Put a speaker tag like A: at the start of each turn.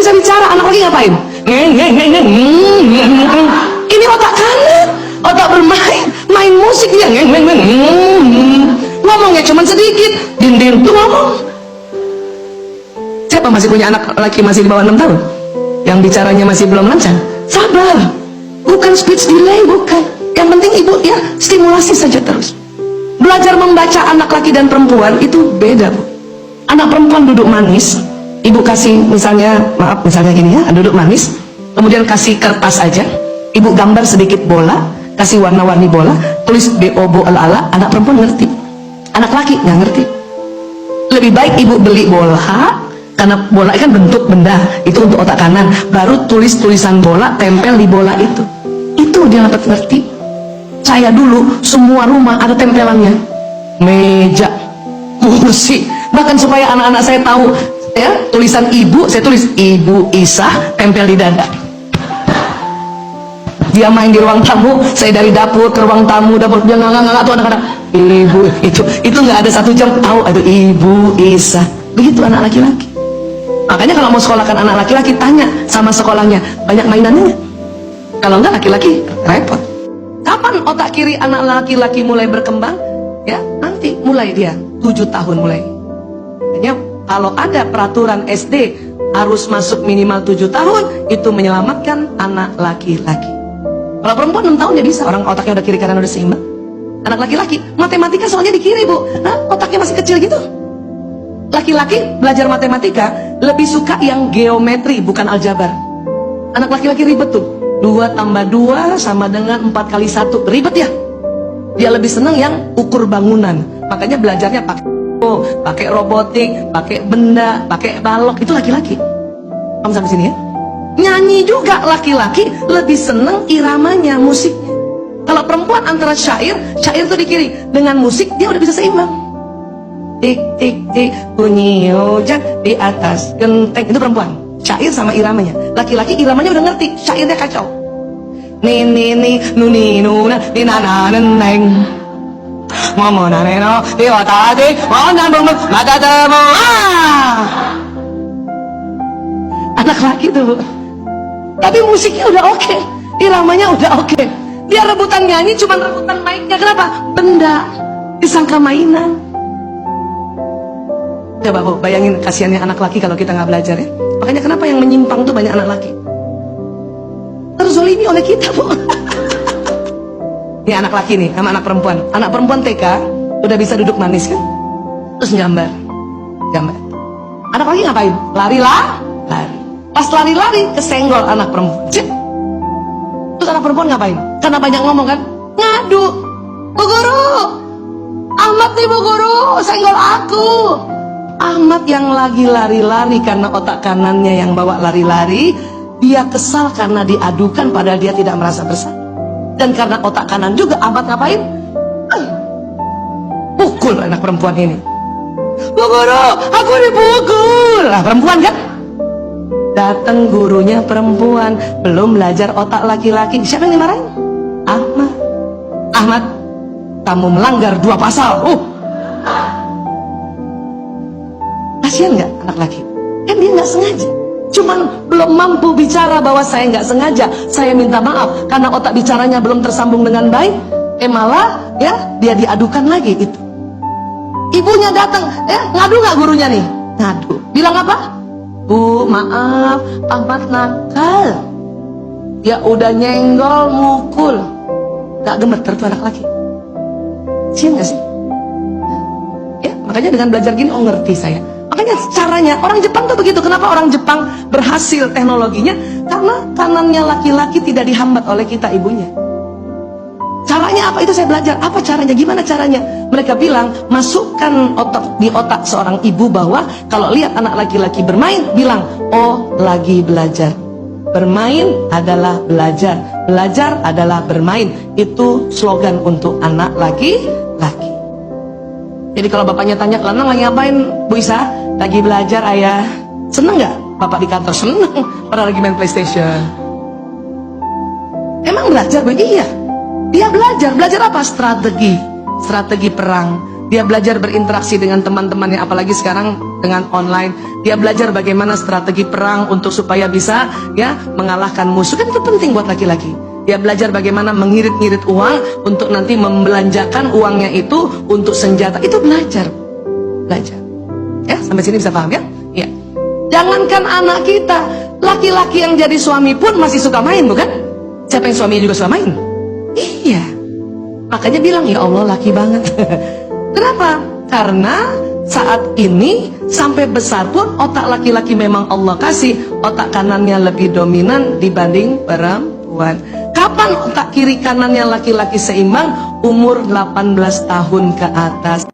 A: bisa bicara, anak laki ngapain? Ini otak kanan, otak bermain, main musik dia. Ngomongnya cuma sedikit, dinding tuh ngomong. Siapa masih punya anak laki masih di bawah 6 tahun? Yang bicaranya masih belum lancar? Sabar, bukan speech delay, bukan. Yang penting ibu ya stimulasi saja terus. Belajar membaca anak laki dan perempuan itu beda, Bu. Anak perempuan duduk manis, ibu kasih misalnya, maaf misalnya gini ya, duduk manis, kemudian kasih kertas aja, ibu gambar sedikit bola, kasih warna-warni bola, tulis B-O-B ala-ala, anak perempuan ngerti. Anak laki nggak ngerti. Lebih baik ibu beli bola, karena bola kan bentuk benda, itu untuk otak kanan, baru tulis tulisan bola, tempel di bola itu dia dapat ngerti. Saya dulu semua rumah ada tempelannya, meja, kursi, bahkan supaya anak-anak saya tahu ya, tulisan ibu, saya tulis Ibu Isah, tempel di dada. Dia main di ruang tamu, saya dari dapur ke ruang tamu, dapur dia nggak tuh anak-anak, ibu itu nggak ada 1 jam tahu ada Ibu Isah. Begitu anak laki-laki. Makanya kalau mau sekolahkan anak laki-laki, tanya sama sekolahnya banyak mainannya. Kalau enggak laki-laki repot. Kapan otak kiri anak laki-laki mulai berkembang? Ya nanti mulai dia 7 tahun mulai. Makanya kalau ada peraturan SD harus masuk minimal 7 tahun, itu menyelamatkan anak laki-laki. Kalau perempuan 6 tahun ya bisa, orang otaknya udah kiri kanan udah seimbang. Anak laki-laki matematika soalnya di kiri, Bu. Nah, otaknya masih kecil gitu. Laki-laki belajar matematika lebih suka yang geometri, bukan aljabar. Anak laki-laki ribet tuh, 2 tambah 2 sama dengan 4 kali 1, ribet ya. Dia lebih senang yang ukur bangunan, makanya belajarnya pakai robotik, pakai benda, pakai balok. Itu laki-laki. Kamu sampai sini ya? Nyanyi juga laki-laki lebih senang iramanya, musiknya. Kalau perempuan antara syair tuh di kiri, dengan musik dia udah bisa seimbang. Tik tik tik bunyi hujan di atas genteng, itu perempuan. Syair sama iramanya. Laki-laki iramanya udah ngerti, syairnya kacau. Ni ni ni nuni nuna ni nana neng ngomong nano di watadi ngomong bung mata temu. Anak laki tuh, tapi musiknya udah oke, iramanya udah oke. Dia rebutan nyanyi, cuma rebutan mic-nya. Kenapa? Benda disangka mainan. Coba Bu, bayangin kasihannya anak laki kalau kita nggak belajar ya. Makanya kenapa yang menyimpang tuh banyak anak laki. Terzolimi oleh kita, Bu. Ini anak laki nih sama anak perempuan. Anak perempuan TK udah bisa duduk manis kan, terus gambar. Anak laki ngapain? Lari. Pas lari kesenggol anak perempuan. Cip. Terus anak perempuan ngapain? Karena banyak ngomong kan, ngadu. Bu guru, Ahmad nih Bu guru, senggol aku. Ahmad yang lagi lari-lari karena otak kanannya yang bawa lari-lari, dia kesal karena diadukan padahal dia tidak merasa bersalah. Dan karena otak kanan juga, Ahmad ngapain? Pukul anak perempuan ini. Bu guru, aku dipukul. Lah perempuan kan? Datang gurunya perempuan, belum belajar otak laki-laki. Siapa yang dimarahin? Ahmad, kamu melanggar 2 pasal. Kasian nggak anak laki? Kan dia nggak sengaja. Cuman belum mampu bicara bahwa saya nggak sengaja, saya minta maaf karena otak bicaranya belum tersambung dengan baik. Malah ya dia diadukan lagi itu. Ibunya datang, ngadu nggak gurunya nih? Ngadu. Bilang apa? Bu, maaf, Ahmad nakal. Dia udah nyenggol, mukul. Gak gemeter tuh anak laki. Sian gak sih? Ya, makanya dengan belajar gini, ngerti saya. Makanya caranya, orang Jepang tuh begitu. Kenapa orang Jepang berhasil teknologinya? Karena kanannya laki-laki tidak dihambat oleh kita ibunya. Caranya apa? Itu saya belajar. Apa caranya? Gimana caranya? Mereka bilang, masukkan di otak seorang ibu bahwa kalau lihat anak laki-laki bermain, bilang, oh lagi belajar. Bermain adalah belajar. Belajar adalah bermain. Itu slogan untuk anak laki-laki. Jadi kalau bapaknya tanya, Lanang lagi ngapain Bu Isa? Lagi belajar ayah. Seneng gak bapak di kantor? Seneng. Padahal lagi main PlayStation. Emang belajar Bu? Iya. Dia belajar apa? Strategi perang, Dia belajar berinteraksi dengan teman-temannya, apalagi sekarang dengan online. Dia belajar bagaimana strategi perang untuk supaya bisa ya mengalahkan musuh. Kan itu penting buat laki-laki. Dia belajar bagaimana mengirit-ngirit uang untuk nanti membelanjakan uangnya itu untuk senjata. Itu belajar. Belajar. Ya, sampai sini bisa paham ya? Iya. Jangankan anak kita, laki-laki yang jadi suami pun masih suka main, bukan? Siapa yang suami juga suka main? Iya. Makanya bilang, ya Allah laki banget. Kenapa? Karena saat ini sampai besar pun otak laki-laki memang Allah kasih, otak kanannya lebih dominan dibanding perempuan. Kapan otak kiri kanannya laki-laki seimbang? Umur 18 tahun ke atas.